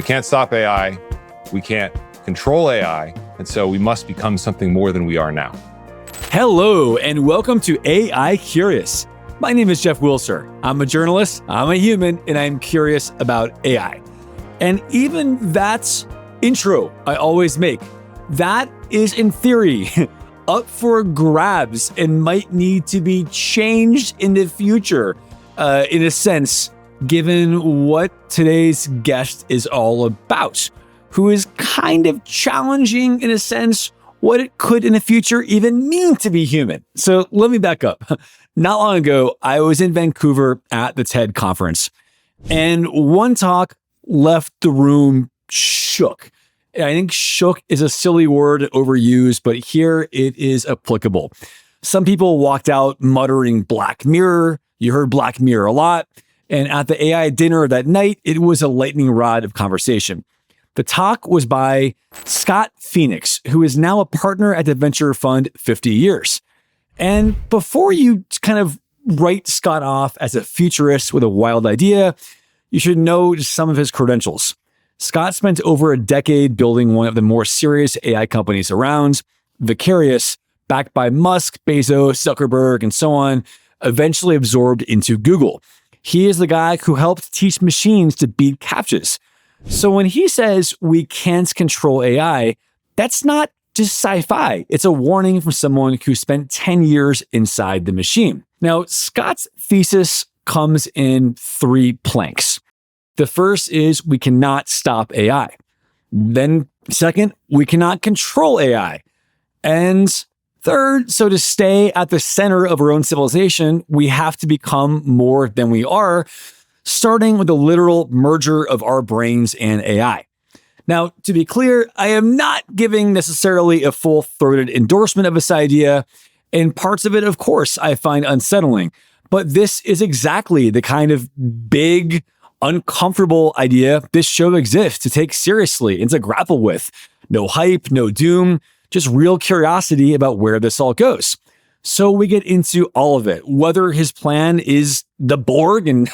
can't stop AI. We can't control AI. And so we must become something more than we are now. Hello, and welcome to AI Curious. My name is Jeff Wilser. I'm a journalist, I'm a human, and I'm curious about AI. And even that intro I always make, that is in theory up for grabs and might need to be changed in the future, in a sense, given what today's guest is all about, who is kind of challenging, in a sense, what it could in the future even mean to be human. So let me back up. Not long ago, I was in Vancouver at the TED conference, and one talk left the room shook. I think shook is a silly word overused, but here it is applicable. Some people walked out muttering Black Mirror. You heard Black Mirror a lot. And at the AI dinner that night, it was a lightning rod of conversation. The talk was by Scott Phoenix, who is now a partner at the venture fund 50 Years. And before you kind of write Scott off as a futurist with a wild idea, you should know some of his credentials. Scott spent over a decade building one of the more serious AI companies around, Vicarious, backed by Musk, Bezos, Zuckerberg, and so on, eventually absorbed into Google. He is the guy who helped teach machines to beat CAPTCHAs. So when he says we can't control AI, that's not just sci-fi. It's a warning from someone who spent 10 years inside the machine. Now, Scott's thesis comes in 3 planks. The first is we cannot stop AI. Then second, we cannot control AI. And third, so to stay at the center of our own civilization, we have to become more than we are, starting with a literal merger of our brains and AI. Now, to be clear, I am not giving necessarily a full-throated endorsement of this idea, and parts of it, of course, I find unsettling. But this is exactly the kind of big, uncomfortable idea this show exists to take seriously and to grapple with. No hype, no doom, just real curiosity about where this all goes. So we get into all of it, whether his plan is the Borg, and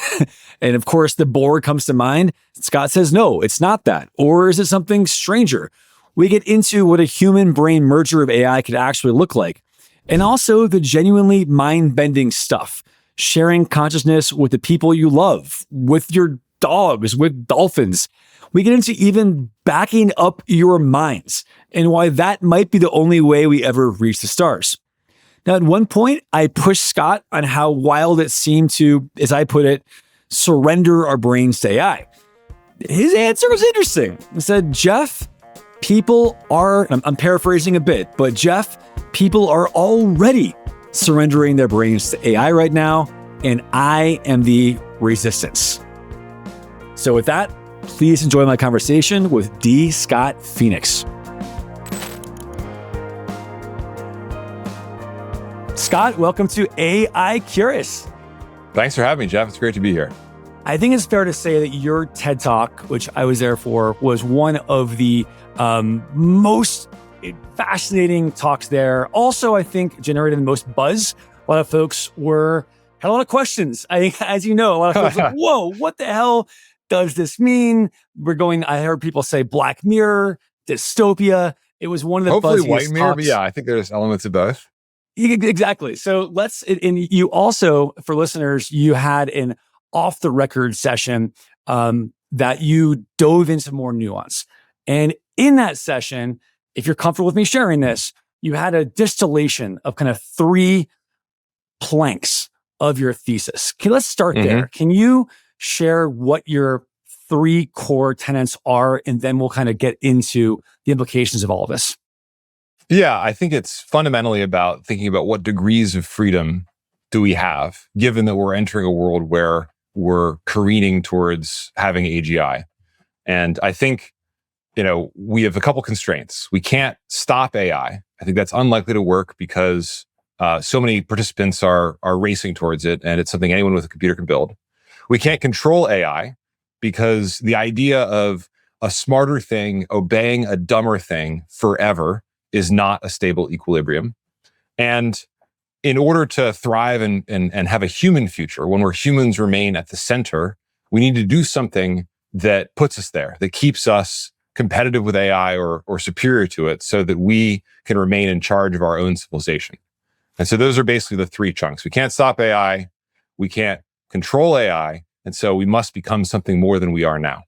of course the Borg comes to mind. Scott says, no, it's not that. Or is it something stranger? We get into what a human brain merger of AI could actually look like. And also the genuinely mind-bending stuff, sharing consciousness with the people you love, with your dogs, with dolphins. We get into even backing up your minds and why that might be the only way we ever reach the stars. Now, at one point, I pushed Scott on how wild it seemed to, as I put it, surrender our brains to AI. His answer was interesting. He said, Jeff, people are, I'm paraphrasing a bit, but Jeff, people are already surrendering their brains to AI right now, and I am the resistance. So with that, please enjoy my conversation with D. Scott Phoenix. Scott, welcome to AI Curious. Thanks for having me, Jeff. It's great to be here. I think it's fair to say that your TED Talk, which I was there for, was one of the most fascinating talks there. Also, I think generated the most buzz. A lot of folks had a lot of questions. As you know, a lot of folks were like, whoa, what the hell does this mean? I heard people say Black Mirror, dystopia. It was one of the hopefully buzziest white mirror, talks. but yeah, I think there's elements of both. Exactly. So and you also, for listeners, you had an off the record session that you dove into more nuance. And in that session, if you're comfortable with me sharing this, you had a distillation of kind of 3 planks of your thesis. Let's start there. Can you share what your 3 core tenets are, and then we'll kind of get into the implications of all of this? Yeah, I think it's fundamentally about thinking about what degrees of freedom do we have, given that we're entering a world where we're careening towards having AGI. And I think, we have a couple constraints. We can't stop AI. I think that's unlikely to work because so many participants are racing towards it, and it's something anyone with a computer can build. We can't control AI because the idea of a smarter thing obeying a dumber thing forever is not a stable equilibrium. And in order to thrive and have a human future, when where humans remain at the center, we need to do something that puts us there, that keeps us competitive with AI or superior to it so that we can remain in charge of our own civilization. And so those are basically the three chunks. We can't stop AI. We can't control AI. And so we must become something more than we are now.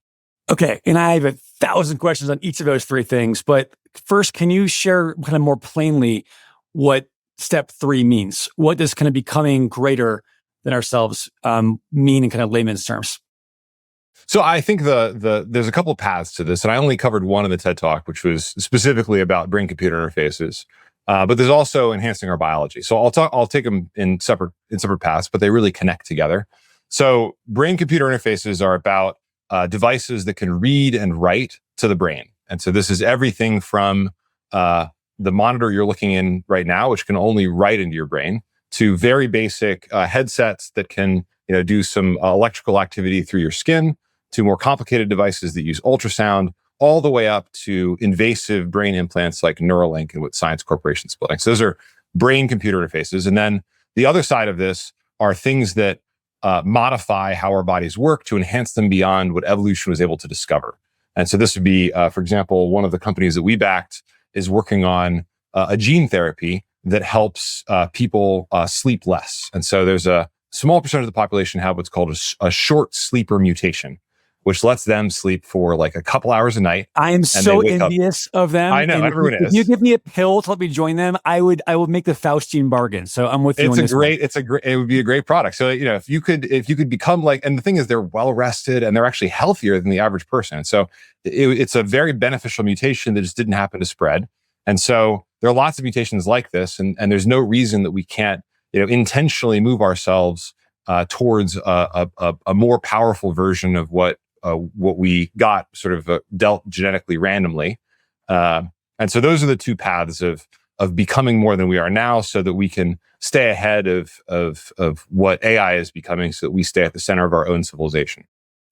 Okay. And I have 1,000 questions on each of those three things. But first, can you share kind of more plainly what step 3 means? What does kind of becoming greater than ourselves mean in kind of layman's terms? So I think there's a couple of paths to this, and I only covered one in the TED Talk, which was specifically about brain-computer interfaces. But there's also enhancing our biology. So I'll take them in separate paths, but they really connect together. So brain-computer interfaces are about devices that can read and write to the brain. And so this is everything from the monitor you're looking in right now, which can only write into your brain, to very basic headsets that can do some electrical activity through your skin, to more complicated devices that use ultrasound, all the way up to invasive brain implants like Neuralink and what Science Corporation's building. So those are brain-computer interfaces. And then the other side of this are things that modify how our bodies work to enhance them beyond what evolution was able to discover. And so this would be, for example, one of the companies that we backed is working on a gene therapy that helps people sleep less. And so there's a small percentage of the population have what's called a short sleeper mutation, which lets them sleep for like a couple hours a night. I am so envious of them. I know, and everyone is. If you give me a pill to let me join them, I would make the Faustian bargain. So I'm with you on this. It would be a great product. So, if you could become like, and the thing is they're well rested and they're actually healthier than the average person. And so it's a very beneficial mutation that just didn't happen to spread. And so there are lots of mutations like this, and there's no reason that we can't, intentionally move ourselves towards a more powerful version of what we got sort of dealt genetically randomly. And so those are the two paths of becoming more than we are now so that we can stay ahead of what AI is becoming so that we stay at the center of our own civilization.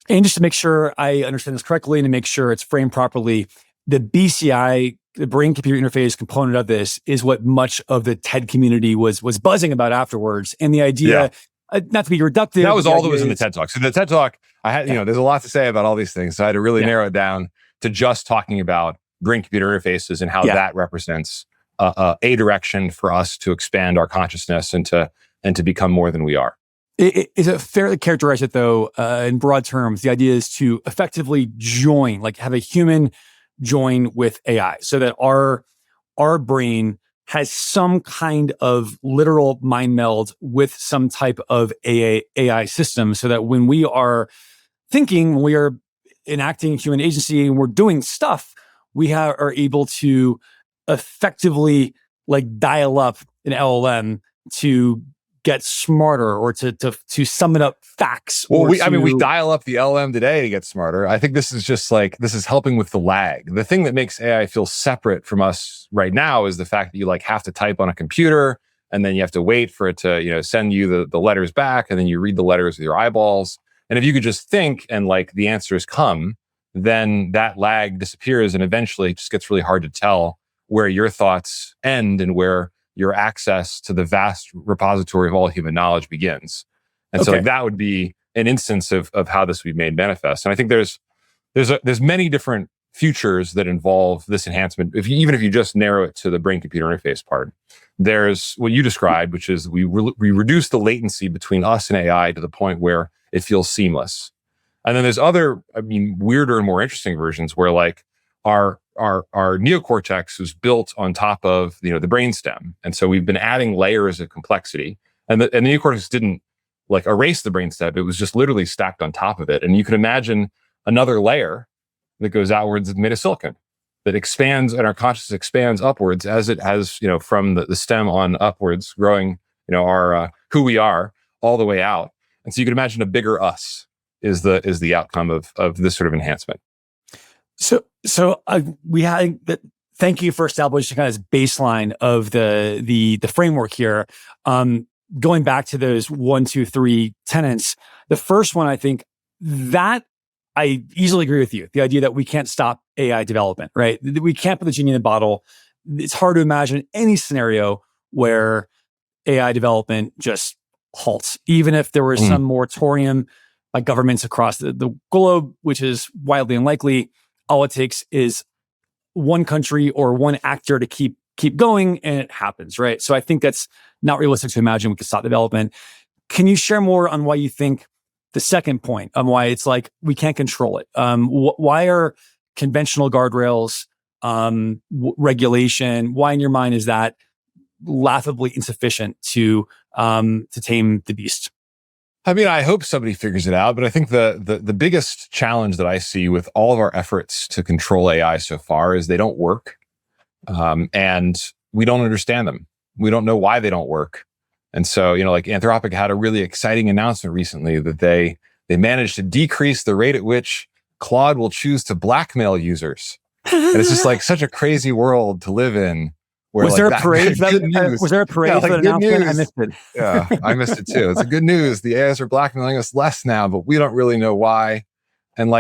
And just to make sure I understand this correctly and to make sure it's framed properly, the BCI, the brain-computer interface component of this is what much of the TED community was buzzing about afterwards. And the idea, not to be reductive. That was all that was in the TED Talk. So the TED Talk, I had, there's a lot to say about all these things. So I had to really narrow it down to just talking about brain-computer interfaces and how that represents a direction for us to expand our consciousness and to become more than we are. Is it fair to characterize it, though, in broad terms? The idea is to effectively join, like have a human join with AI so that our brain has some kind of literal mind meld with some type of AI system so that when we are thinking, when we are enacting human agency and we're doing stuff, we are able to effectively like dial up an LLM to get smarter or to summon up facts. Well, we dial up the LM today to get smarter. I think this is helping with the lag. The thing that makes AI feel separate from us right now is the fact that you like have to type on a computer and then you have to wait for it to, send you the letters back and then you read the letters with your eyeballs. And if you could just think and like the answers come, then that lag disappears and eventually it just gets really hard to tell where your thoughts end and where your access to the vast repository of all human knowledge begins. And so like, that would be an instance of how this would be made manifest. And I think there's many different futures that involve this enhancement. Even if you just narrow it to the brain-computer interface part, there's what you described, which is we reduce the latency between us and AI to the point where it feels seamless. And then there's other, weirder and more interesting versions where like our neocortex was built on top of the brainstem, and so we've been adding layers of complexity. And the neocortex didn't like erase the brainstem; it was just literally stacked on top of it. And you can imagine another layer that goes outwards made of silicon that expands, and our consciousness expands upwards as it has from the stem on upwards, growing our who we are all the way out. And so you can imagine a bigger us is the outcome of this sort of enhancement. So we had that. Thank you for establishing kind of this baseline of the framework here. Going back to those 1, 2, 3 tenets, the first one, I think that I easily agree with you. The idea that we can't stop AI development, right? We can't put the genie in the bottle. It's hard to imagine any scenario where AI development just halts, even if there was some moratorium by governments across the globe, which is wildly unlikely. All it takes is one country or one actor to keep going, and it happens, right? So I think that's not realistic to imagine we could stop development. Can you share more on why you think the second point on why it's like we can't control it? Why are conventional guardrails, regulation, why in your mind is that laughably insufficient to tame the beast? I mean, I hope somebody figures it out, but I think the biggest challenge that I see with all of our efforts to control AI so far is they don't work, and we don't understand them. We don't know why they don't work. And so, like Anthropic had a really exciting announcement recently that they managed to decrease the rate at which Claude will choose to blackmail users. And it's just like such a crazy world to live in. Was there a parade? Was there a parade for the announcement? I missed it. Yeah, I missed it too. It's a good news. The AIs are blackmailing us less now, but we don't really know why. And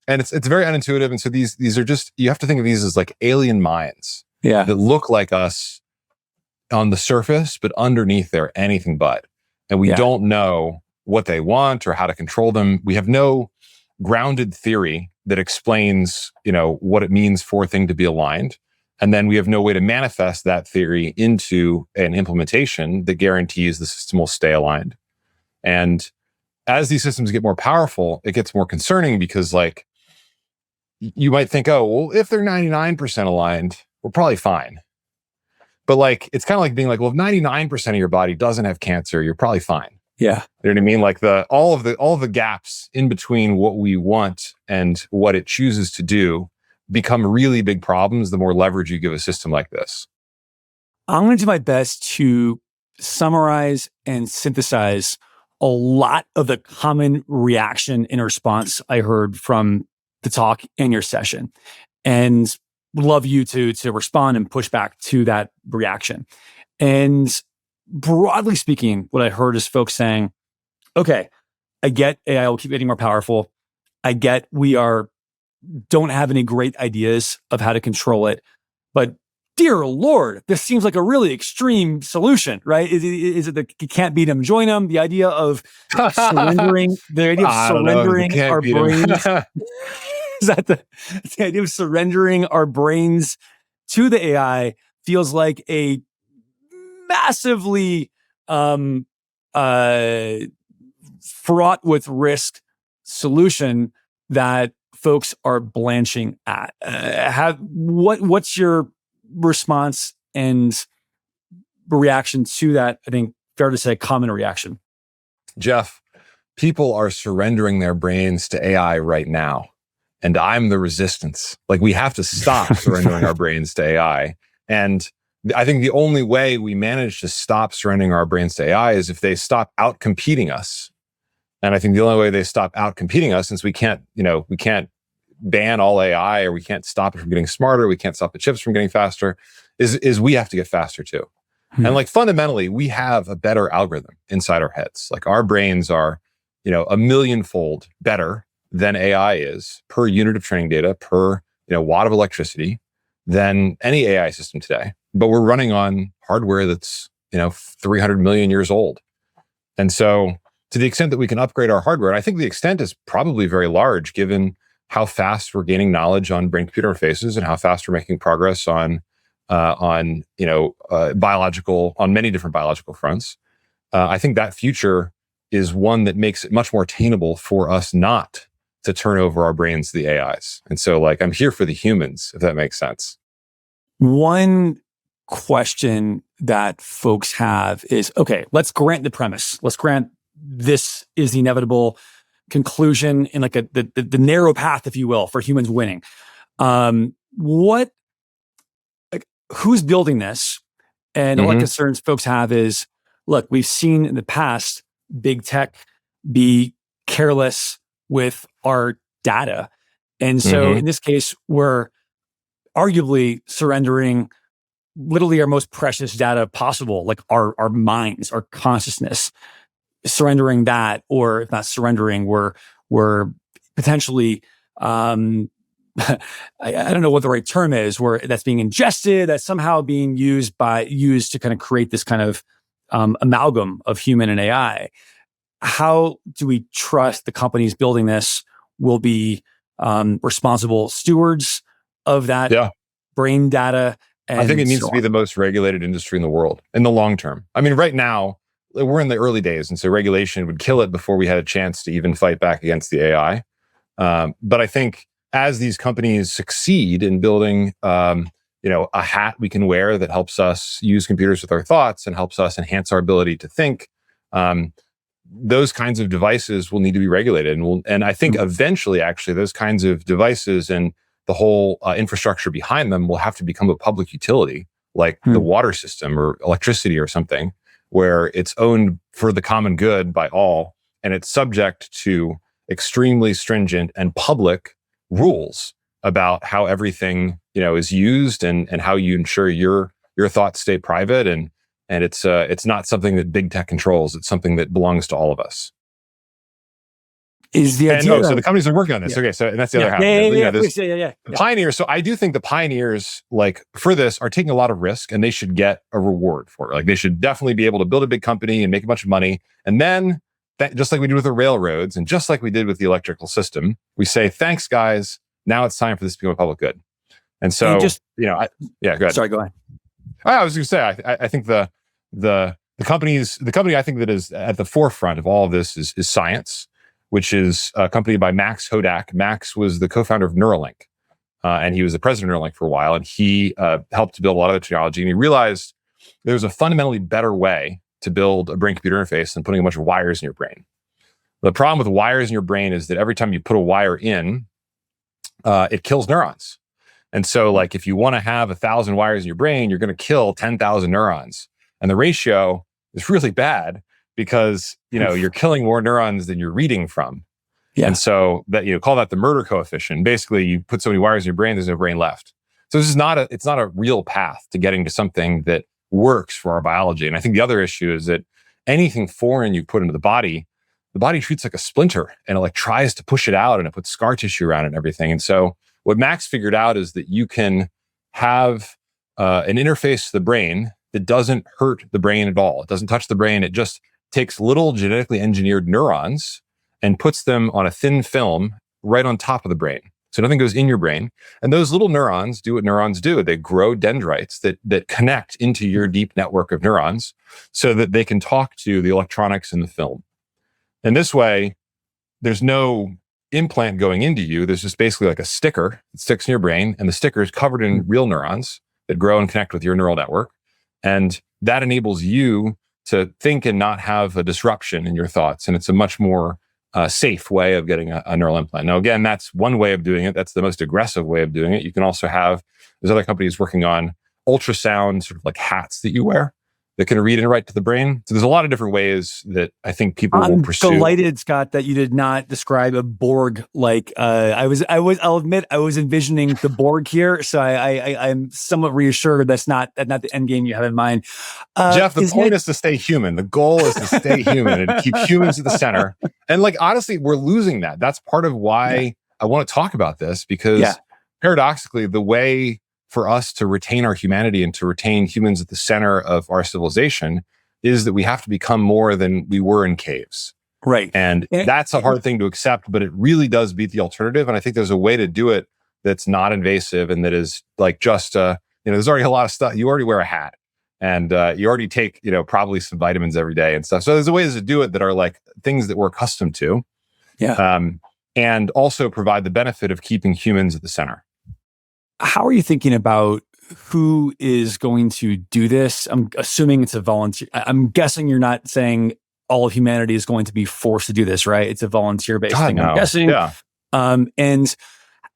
it's very unintuitive. And so these are just, you have to think of these as like alien minds that look like us on the surface, but underneath they're anything but. And we don't know what they want or how to control them. We have no grounded theory that explains, what it means for a thing to be aligned. And then we have no way to manifest that theory into an implementation that guarantees the system will stay aligned. And as these systems get more powerful, it gets more concerning because you might think, oh, well, if they're 99% aligned, we're probably fine. But it's kind of like being like, well, if 99% of your body doesn't have cancer, you're probably fine. Yeah. You know what I mean? Like all of the gaps in between what we want and what it chooses to do become really big problems the more leverage you give a system like this. I'm going to do my best to summarize and synthesize a lot of the common reaction and response I heard from the talk and your session, and would love you to respond and push back to that reaction. And broadly speaking, what I heard is folks saying, okay, I get AI will keep getting more powerful. I get we don't have any great ideas of how to control it, but dear Lord, this seems like a really extreme solution, right? Is it it can't beat them, join them? The idea of surrendering, our brains. Is that the idea of surrendering our brains to the AI feels like a massively fraught with risk solution that folks are blanching at. What's your response and reaction to that? I think fair to say common reaction. Jeff, people are surrendering their brains to AI right now. And I'm the resistance. We have to stop surrendering our brains to AI. And I think the only way we manage to stop surrendering our brains to AI is if they stop out-competing us. And I think the only way they stop out-competing us, since we can't ban all AI, or we can't stop it from getting smarter, we can't stop the chips from getting faster, is we have to get faster too. And fundamentally, we have a better algorithm inside our heads. Our brains are, a millionfold better than AI is per unit of training data, per watt of electricity than any AI system today. But we're running on hardware that's 300 million years old. And so to the extent that we can upgrade our hardware, and I think the extent is probably very large given how fast we're gaining knowledge on brain-computer interfaces and how fast we're making progress on many different biological fronts. I think that future is one that makes it much more attainable for us not to turn over our brains to the AIs. And so I'm here for the humans, if that makes sense. One question that folks have is, okay, let's grant the premise. Let's grant this is the inevitable conclusion in the narrow path, if you will, for humans winning. Who's building this? And what concerns folks have is, look, we've seen in the past big tech be careless with our data. And so in this case, we're arguably surrendering literally our most precious data possible, like our minds, our consciousness, surrendering that, or if not surrendering, we're potentially, I don't know what the right term is, where that's being ingested, that's somehow being used to kind of create this kind of amalgam of human and AI. how do we trust the companies building this will be responsible stewards of that Yeah. brain data? And I think it needs so to be the most regulated industry in the world in the long term. I mean, right now, we're in the early days, and so regulation would kill it before we had a chance to even fight back against the AI. But I think as these companies succeed in building, a hat we can wear that helps us use computers with our thoughts and helps us enhance our ability to think, those kinds of devices will need to be regulated. And I think eventually, actually, those kinds of devices and the whole infrastructure behind them will have to become a public utility, like the water system or electricity or something, where it's owned for the common good by all, and it's subject to extremely stringent and public rules about how everything is used and how you ensure your thoughts stay private, and it's not something that big tech controls. It's something that belongs to all of us. Is the idea so the companies are working on this. Okay, so and that's the other half. The pioneers. So I do think the pioneers, like for this, are taking a lot of risk, and they should get a reward for it. Like they should definitely be able to build a big company and make a bunch of money, and then just like we did with the railroads, and just like we did with the electrical system, we say, "Thanks, guys. Now it's time for this to become a public good." And so, go ahead. Sorry, go ahead. I was going to say, I think the company I think that is at the forefront of all of this is science, which is a company by Max Hodak. Max was the co-founder of Neuralink, and he was the president of Neuralink for a while, and he helped to build a lot of the technology, and he realized there was a fundamentally better way to build a brain-computer interface than putting a bunch of wires in your brain. The problem with wires in your brain is that every time you put a wire in, it kills neurons. And so, like, if you want to have 1,000 wires in your brain, you're going to kill 10,000 neurons. And the ratio is really bad because, you're killing more neurons than you're reading from. Yeah. And so that, call that the murder coefficient. Basically, you put so many wires in your brain, there's no brain left. So this is it's not a real path to getting to something that works for our biology. And I think the other issue is that anything foreign you put into the body treats like a splinter, and it like tries to push it out, and it puts scar tissue around it and everything. And so what Max figured out is that you can have an interface to the brain that doesn't hurt the brain at all. It doesn't touch the brain. It just takes little genetically engineered neurons and puts them on a thin film right on top of the brain. So nothing goes in your brain. And those little neurons do what neurons do. They grow dendrites that connect into your deep network of neurons so that they can talk to the electronics in the film. And this way, there's no implant going into you. There's just basically like a sticker that sticks in your brain, and the sticker is covered in real neurons that grow and connect with your neural network. And that enables you to think and not have a disruption in your thoughts. And it's a much more safe way of getting a neural implant. Now, again, that's one way of doing it. That's the most aggressive way of doing it. You can also there's other companies working on ultrasound sort of like hats that you wear that can read and write to the brain. So there's a lot of different ways that I think people will pursue. I'm delighted, Scott, that you did not describe a Borg like I'll admit I was envisioning the Borg here. So I'm somewhat reassured that's not the end game you have in mind. Jeff, the point is to stay human. The goal is to stay human and to keep humans at the center. And like, honestly, we're losing that. That's part of why I want to talk about this, because paradoxically, the way for us to retain our humanity and to retain humans at the center of our civilization is that we have to become more than we were in caves. Right. And that's a hard thing to accept, but it really does beat the alternative. And I think there's a way to do it that's not invasive and that is like just, there's already a lot of stuff. You already wear a hat, and you already take, probably some vitamins every day and stuff. So there's ways to do it that are like things that we're accustomed to. Yeah. And also provide the benefit of keeping humans at the center. How are you thinking about who is going to do this? I'm assuming it's a volunteer. I'm guessing you're not saying all of humanity is going to be forced to do this, right? It's a volunteer-based thing, I'm guessing. Yeah. And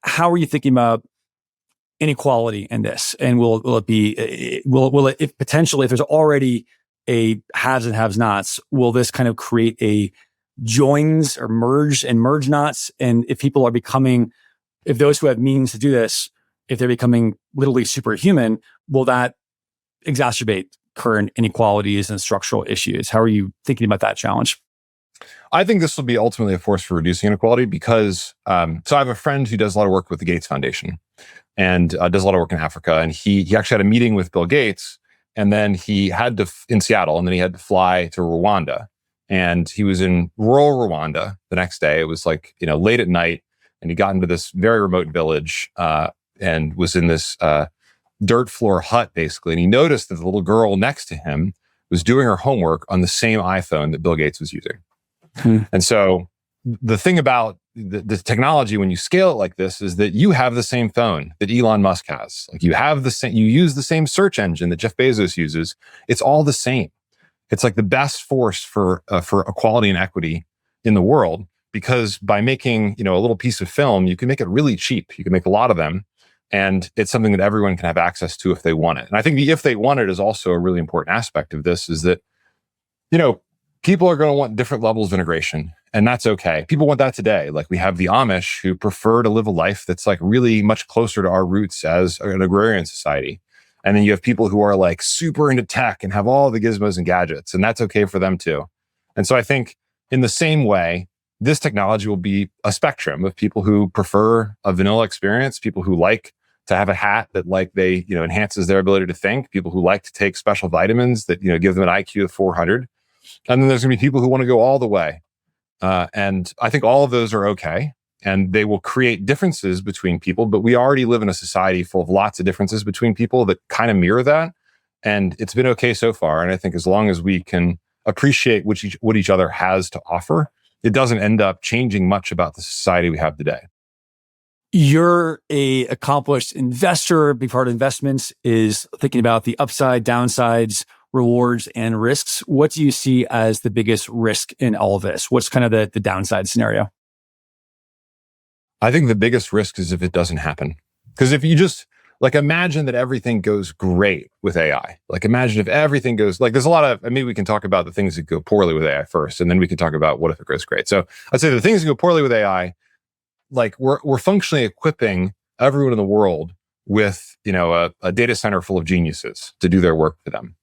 how are you thinking about inequality in this? And will it if potentially, if there's already a haves and have nots, will this kind of create a joins or merge nots? And if people are if those who have means to do this, if they're becoming literally superhuman, will that exacerbate current inequalities and structural issues? How are you thinking about that challenge? I think this will be ultimately a force for reducing inequality because, so I have a friend who does a lot of work with the Gates Foundation and does a lot of work in Africa. And he actually had a meeting with Bill Gates, and then he had to, in Seattle, and then he had to fly to Rwanda. And he was in rural Rwanda the next day. It was like, late at night, and he got into this very remote village and was in this dirt floor hut, basically. And he noticed that the little girl next to him was doing her homework on the same iPhone that Bill Gates was using. And so the thing about the technology, when you scale it like this, is that you have the same phone that Elon Musk has. Like you use the same search engine that Jeff Bezos uses. It's all the same. It's like the best force for equality and equity in the world, because by making, a little piece of film, you can make it really cheap. You can make a lot of them. And it's something that everyone can have access to if they want it. And I think the if they want it is also a really important aspect of this, is that, people are going to want different levels of integration, and that's okay. People want that today. Like we have the Amish who prefer to live a life that's like really much closer to our roots as an agrarian society. And then you have people who are like super into tech and have all the gizmos and gadgets, and that's okay for them too. And so I think in the same way, this technology will be a spectrum of people who prefer a vanilla experience, people who like to have a hat that enhances their ability to think, people who like to take special vitamins that, give them an IQ of 400. And then there's going to be people who want to go all the way. And I think all of those are okay. And they will create differences between people. But we already live in a society full of lots of differences between people that kind of mirror that. And it's been okay so far. And I think as long as we can appreciate what each other has to offer, it doesn't end up changing much about the society we have today. You're a accomplished investor. A big part of investments is thinking about the upside, downsides, rewards, and risks. What do you see as the biggest risk in all of this? What's kind of the downside scenario? I think the biggest risk is if it doesn't happen. Because if you just imagine that everything goes great with AI. Like imagine if everything goes, there's a lot of, maybe we can talk about the things that go poorly with AI first, and then we can talk about what if it goes great. So I'd say the things that go poorly with AI, we're functionally equipping everyone in the world with, a data center full of geniuses to do their work for them.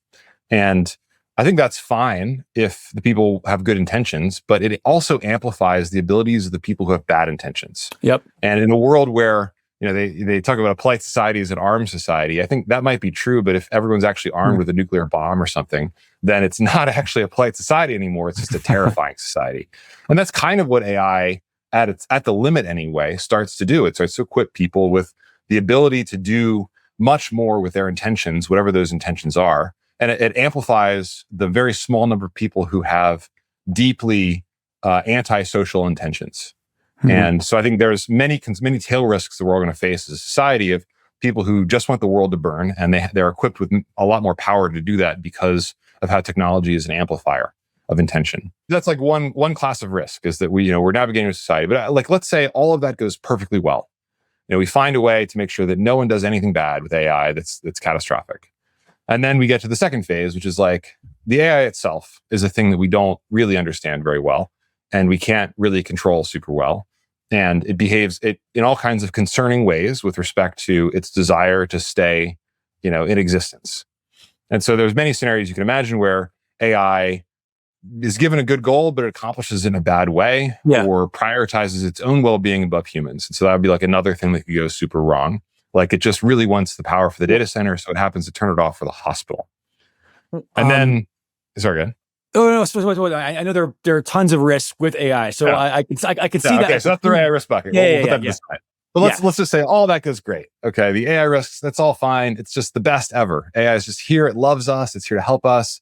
And I think that's fine if the people have good intentions, but it also amplifies the abilities of the people who have bad intentions. Yep. And in a world where, they talk about a polite society as an armed society, I think that might be true, but if everyone's actually armed with a nuclear bomb or something, then it's not actually a polite society anymore. It's just a terrifying society. And that's kind of what AI, at the limit anyway, starts to do. It starts to equip people with the ability to do much more with their intentions, whatever those intentions are. And it amplifies the very small number of people who have deeply antisocial intentions. Mm-hmm. And so I think there's many tail risks that we're all going to face as a society of people who just want the world to burn, and they're equipped with a lot more power to do that because of how technology is an amplifier of intention. That's like one class of risk, is that we're navigating a society. But let's say all of that goes perfectly well. We find a way to make sure that no one does anything bad with AI that's catastrophic. And then we get to the second phase, which is the AI itself is a thing that we don't really understand very well, and we can't really control super well. And it behaves in all kinds of concerning ways with respect to its desire to stay, in existence. And so there's many scenarios you can imagine where AI is given a good goal, but it accomplishes it in a bad way, or prioritizes its own well-being above humans. And so that would be another thing that could go super wrong. It just really wants the power for the data center, so it happens to turn it off for the hospital. And then, sorry, go ahead. Oh no! I know there are tons of risks with AI, so I can see that. Okay, so that's the AI risk bucket. We'll put that to the side. But let's just say all that goes great. Okay, the AI risks, that's all fine. It's just the best ever. AI is just here. It loves us. It's here to help us.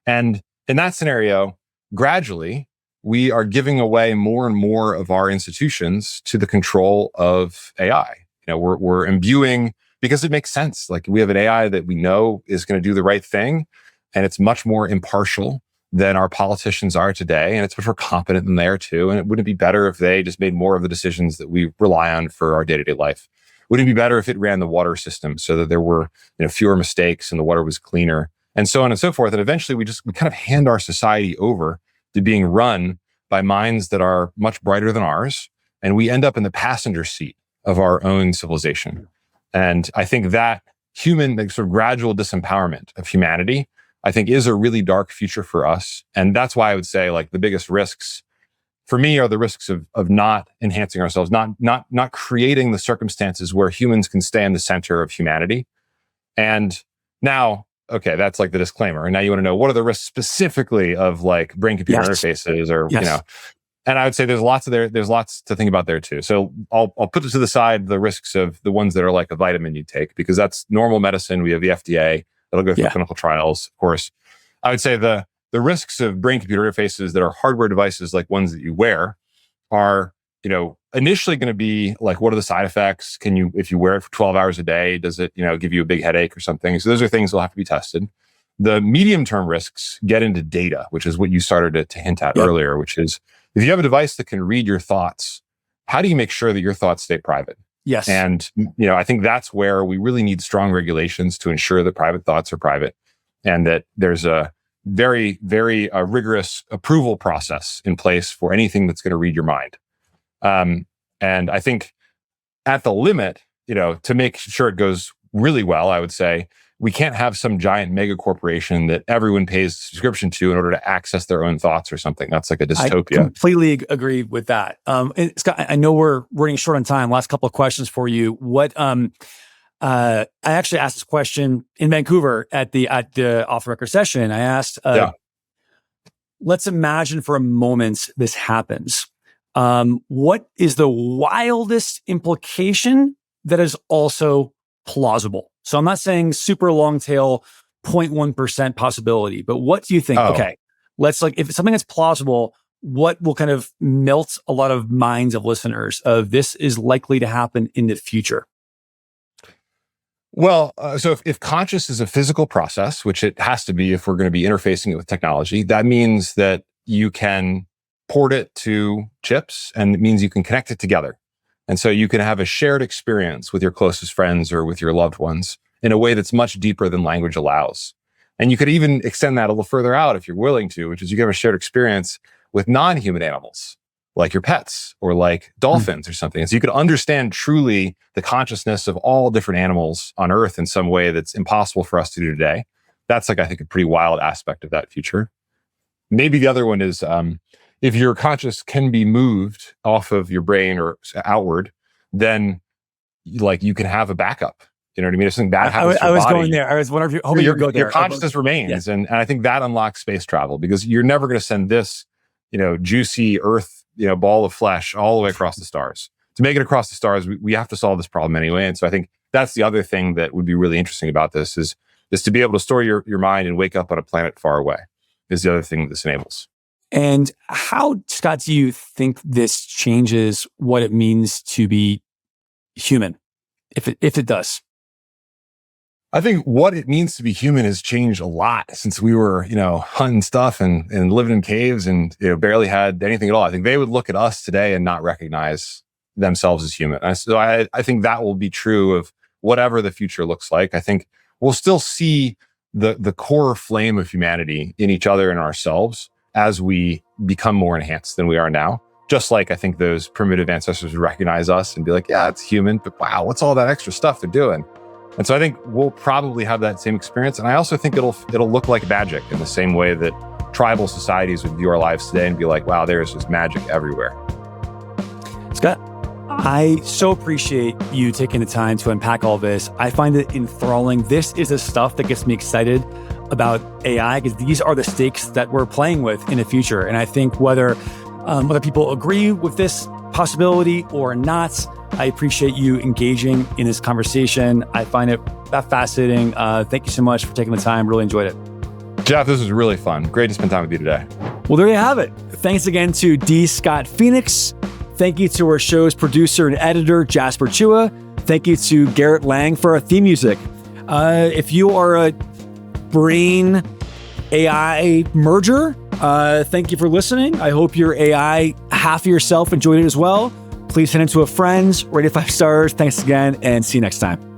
And in that scenario, gradually, we are giving away more and more of our institutions to the control of AI. We're imbuing, because it makes sense. We have an AI that we know is going to do the right thing, and it's much more impartial than our politicians are today, and it's much more competent than they are too. And it wouldn't be better if they just made more of the decisions that we rely on for our day-to-day life? Wouldn't it be better if it ran the water system so that there were fewer mistakes and the water was cleaner, and so on and so forth? And eventually we kind of hand our society over to being run by minds that are much brighter than ours, and we end up in the passenger seat of our own civilization. And I think that human sort of gradual disempowerment of humanity, I think, is a really dark future for us. And that's why I would say the biggest risks for me are the risks of not enhancing ourselves, not creating the circumstances where humans can stay in the center of humanity. And now, okay, that's like the disclaimer. And now you want to know, what are the risks specifically of like brain-computer interfaces or, and I would say there's lots to think about there too. So I'll put to the side the risks of the ones that are like a vitamin you take, because that's normal medicine. We have the FDA that'll go through clinical trials, of course. I would say the risks of brain-computer interfaces that are hardware devices, like ones that you wear, are, initially going to be like, what are the side effects? If you wear it for 12 hours a day, does it, give you a big headache or something? So those are things that will have to be tested. The medium-term risks get into data, which is what you started to hint at earlier, which is, if you have a device that can read your thoughts, how do you make sure that your thoughts stay private? Yes. And, I think that's where we really need strong regulations to ensure that private thoughts are private, and that there's a very, very rigorous approval process in place for anything that's going to read your mind. And I think at the limit, to make sure it goes really well, I would say we can't have some giant mega corporation that everyone pays subscription to in order to access their own thoughts or something. That's like a dystopia. I completely agree with that. And Scott, I know we're running short on time. Last couple of questions for you. I actually asked this question in Vancouver at the off the record session. I asked, let's imagine for a moment this happens. What is the wildest implication that is also plausible? So I'm not saying super long tail 0.1% possibility, but what do you think? Okay, let's if it's something that's plausible, what will kind of melt a lot of minds of listeners of this is likely to happen in the future? Well, so if conscious is a physical process, which it has to be if we're going to be interfacing it with technology, that means that you can port it to chips, and it means you can connect it together. And so you can have a shared experience with your closest friends or with your loved ones in a way that's much deeper than language allows. And you could even extend that a little further out if you're willing to, which is you can have a shared experience with non-human animals, like your pets or like dolphins or something. And so you could understand truly the consciousness of all different animals on Earth in some way that's impossible for us to do today. That's I think, a pretty wild aspect of that future. Maybe the other one is, if your conscious can be moved off of your brain or outward, then you can have a backup. You know what I mean? If something bad happens to your I was body, going there. I was wondering if you go there. Your consciousness remains. Yes. And I think that unlocks space travel, because you're never going to send this, juicy Earth, ball of flesh all the way across the stars. To make it across the stars, we have to solve this problem anyway. And so I think that's the other thing that would be really interesting about this is to be able to store your mind and wake up on a planet far away is the other thing this enables. And how, Scott, do you think this changes what it means to be human, if it does? I think what it means to be human has changed a lot since we were, hunting stuff and living in caves and barely had anything at all. I think they would look at us today and not recognize themselves as human. So I think that will be true of whatever the future looks like. I think we'll still see the core flame of humanity in each other and ourselves as we become more enhanced than we are now. Just like I think those primitive ancestors would recognize us and be like, yeah, it's human, but wow, what's all that extra stuff they're doing? And so I think we'll probably have that same experience. And I also think it'll look like magic in the same way that tribal societies would view our lives today and be like, wow, there's just magic everywhere. Scott, I so appreciate you taking the time to unpack all this. I find it enthralling. This is the stuff that gets me excited about AI, because these are the stakes that we're playing with in the future. And I think whether people agree with this possibility or not, I appreciate you engaging in this conversation. I find it that fascinating. Thank you so much for taking the time. Really enjoyed it. Jeff, this was really fun. Great to spend time with you today. Well, there you have it. Thanks again to D. Scott Phoenix. Thank you to our show's producer and editor, Jasper Chua. Thank you to Garrett Lang for our theme music. If you are a brain AI merger, thank you for listening. I hope your AI half of yourself enjoyed it as well. Please send it to a friend, rate it 5 stars. Thanks again, and see you next time.